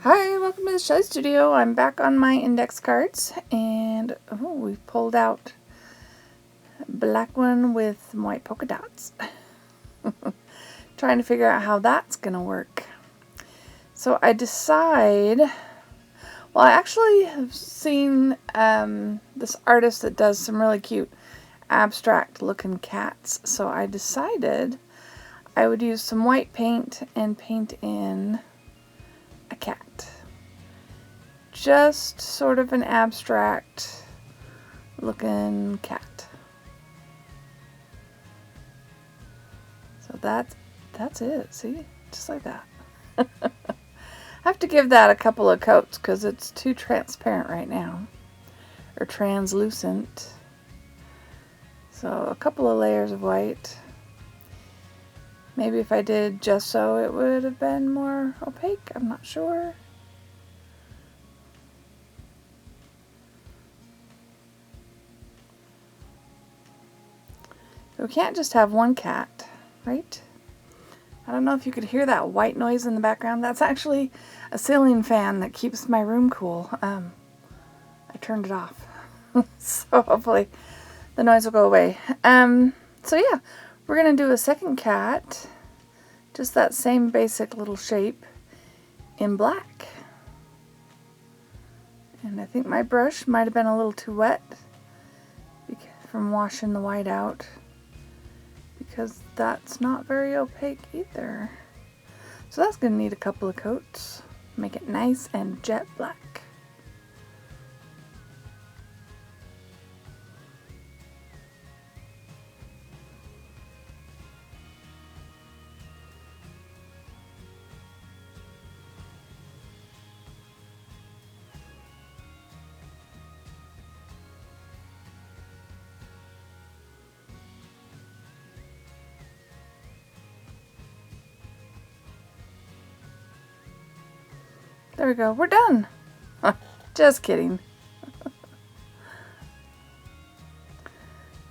Hi, welcome to the Shelly Studio. I'm back on my index cards, and we pulled out a black one with some white polka dots. Trying to figure out how that's gonna work. So I decide, well, I actually have seen this artist that does some really cute abstract looking cats. So I decided I would use some white paint and paint in a cat. Just sort of an abstract looking cat. So that's it. See? Just like that. I have to give that a couple of coats because it's too transparent right now. Or translucent. So a couple of layers of white. Maybe if I did gesso it would have been more opaque. I'm not sure. We can't just have one cat, right? I don't know if you could hear that white noise in the background. That's actually a ceiling fan that keeps my room cool. I turned it off. So hopefully the noise will go away. So yeah, we're going to do a second cat. Just that same basic little shape in black. And I think my brush might have been a little too wet from washing the white out, because that's not very opaque either. So that's going to need a couple of coats. Make it nice and jet black. There we go. We're done. Just kidding.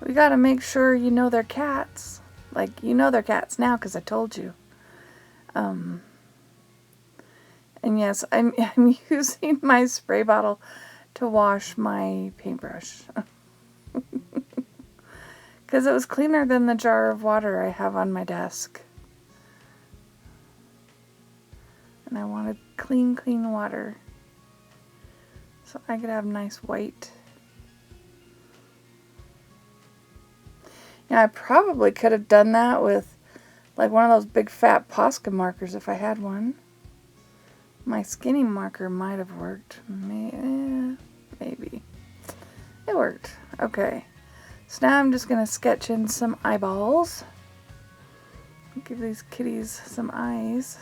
We gotta make sure you know they're cats. Like, you know they're cats now because I told you. And yes, I'm using my spray bottle to wash my paintbrush. Because it was cleaner than the jar of water I have on my desk. And I wanted clean water. So I could have nice white. Now I probably could have done that with like one of those big fat Posca markers if I had one. My skinny marker might have worked. Maybe. It worked. Okay. So now I'm just going to sketch in some eyeballs. Give these kitties some eyes.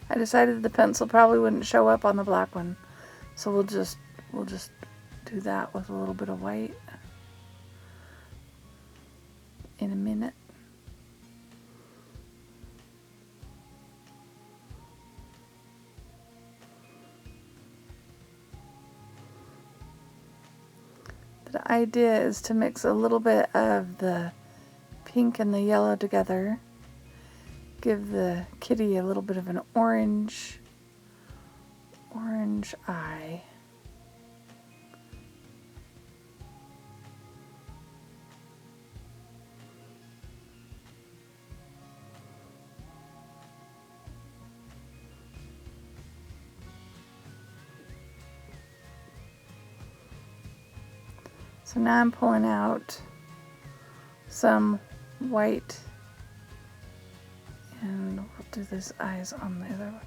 I decided the pencil probably wouldn't show up on the black one, so we'll just do that with a little bit of white in a minute. The idea is to mix a little bit of the pink and the yellow together. Give the kitty a little bit of an orange eye. So now I'm pulling out some white, and we'll do this eyes on the other one.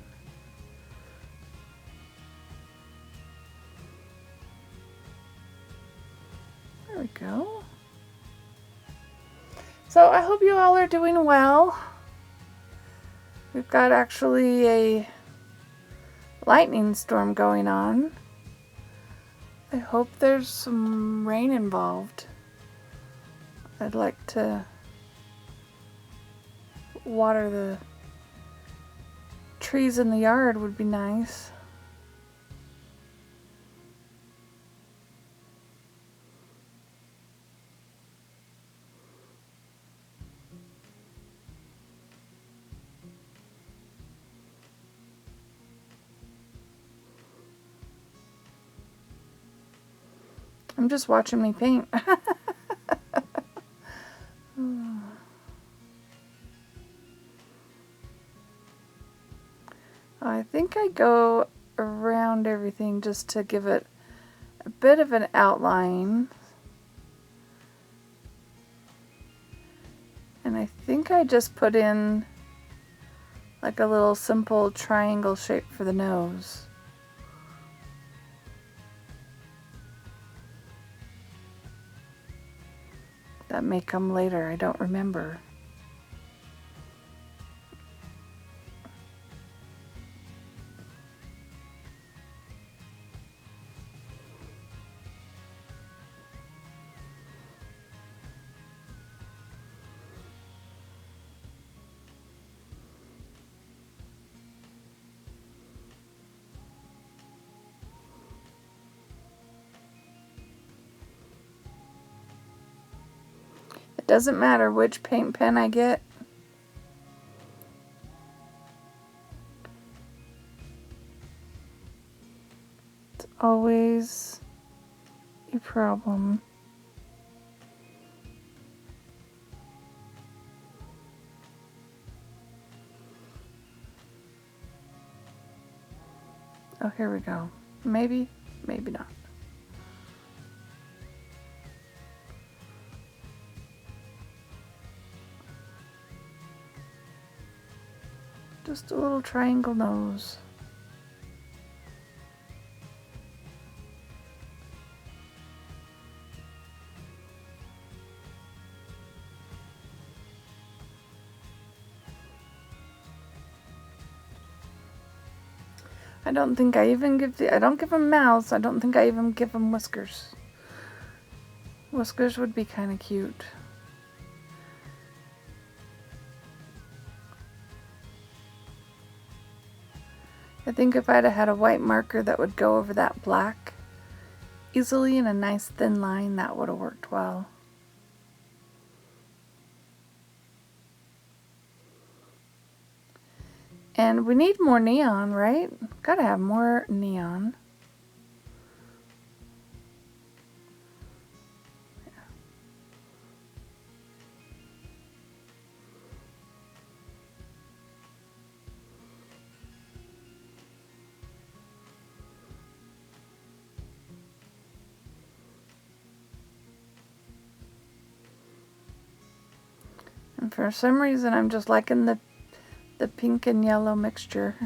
There we go. So I hope you all are doing well. We've got actually a lightning storm going on. I hope there's some rain involved. I'd like to water the trees in the yard, would be nice. I'm just watching me paint. I think I go around everything just to give it a bit of an outline. And I think I just put in like a little simple triangle shape for the nose. That may come later, I don't remember. It doesn't matter which paint pen I get. It's always a problem. Oh, here we go. Maybe, maybe not. Just a little triangle nose. I don't think I even I don't give them mouths. I don't think I even give them whiskers. Whiskers would be kind of cute. I think if I'd have had a white marker that would go over that black easily in a nice thin line, that would have worked well. And we need more neon, right? Gotta have more neon. And for some reason, I'm just liking the pink and yellow mixture.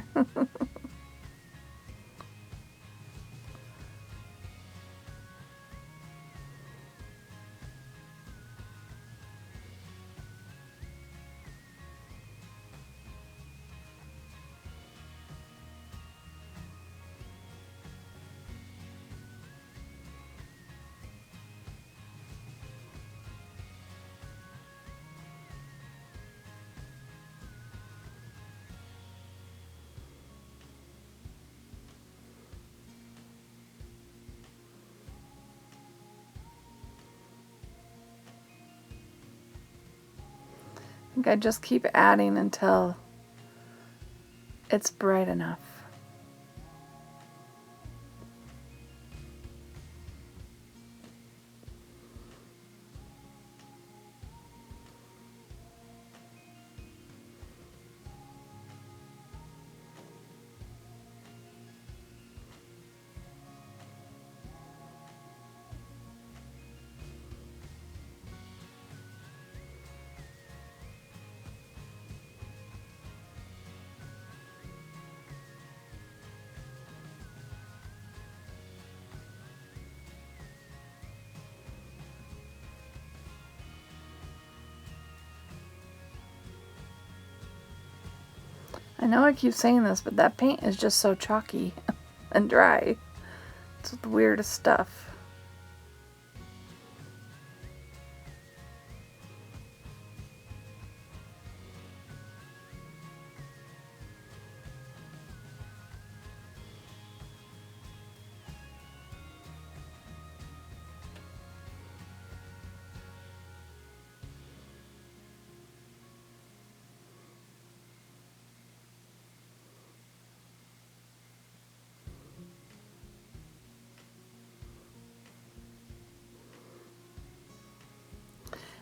I think I just keep adding until it's bright enough. I know I keep saying this, but that paint is just so chalky and dry. It's the weirdest stuff.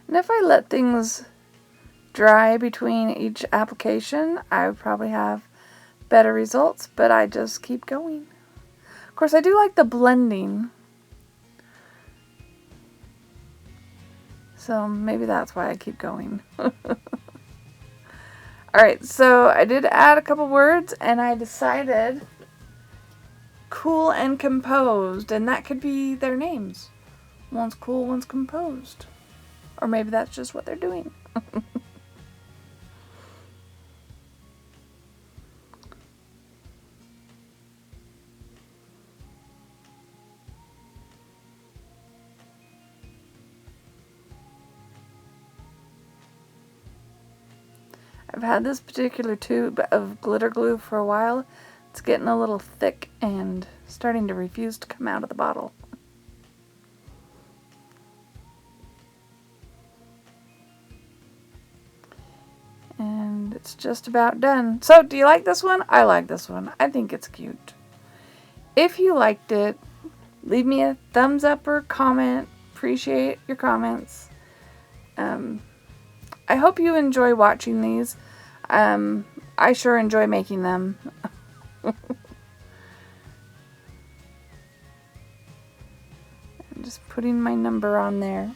And if I let things dry between each application, I would probably have better results, but I just keep going. Of course, I do like the blending, so maybe that's why I keep going. Alright, so I did add a couple words, and I decided cool and composed, and that could be their names. One's cool, one's composed. Or maybe that's just what they're doing. I've had this particular tube of glitter glue for a while. It's getting a little thick and starting to refuse to come out of the bottle. And it's just about done. So, do you like this one? I like this one. I think it's cute. If you liked it, leave me a thumbs up or comment. Appreciate your comments. I hope you enjoy watching these. I sure enjoy making them. I'm just putting my number on there.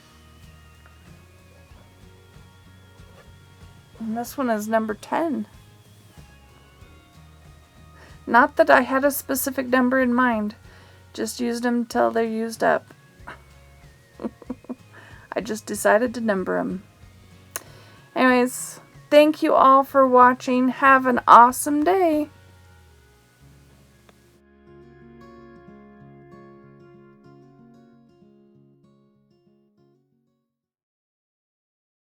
And this one is number 10. Not that I had a specific number in mind. Just used them till they're used up. I just decided to number them. Anyways, thank you all for watching. Have an awesome day.